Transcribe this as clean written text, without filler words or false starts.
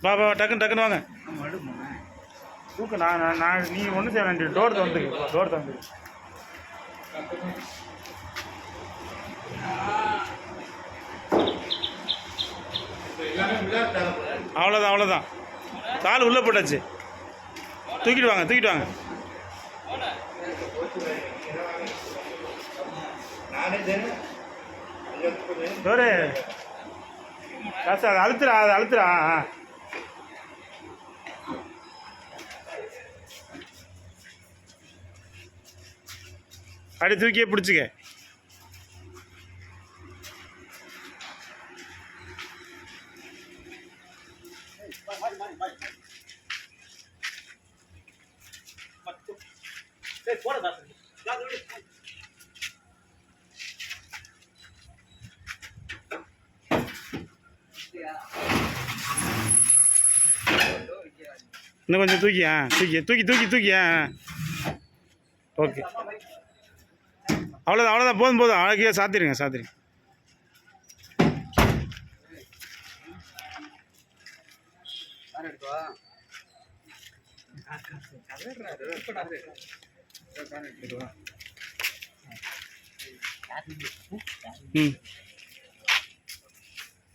வா வா டக்குன்னு வாங்க தூக்கு. நான் நீ ஒன்றும் செய்ய வேண்டிய டோர் திறந்து அவ்வளோதான் கால் உள்ளே போட்டாச்சு. தூக்கிட்டு வாங்க டோரு காசு அதை அழுத்துறா அப்படி தூக்கியே பிடிச்சிக்க. இன்னும் கொஞ்சம் தூக்கி ஓகே அவ்வளோதான் போதும் அழகிய சாத்திருங்க ம்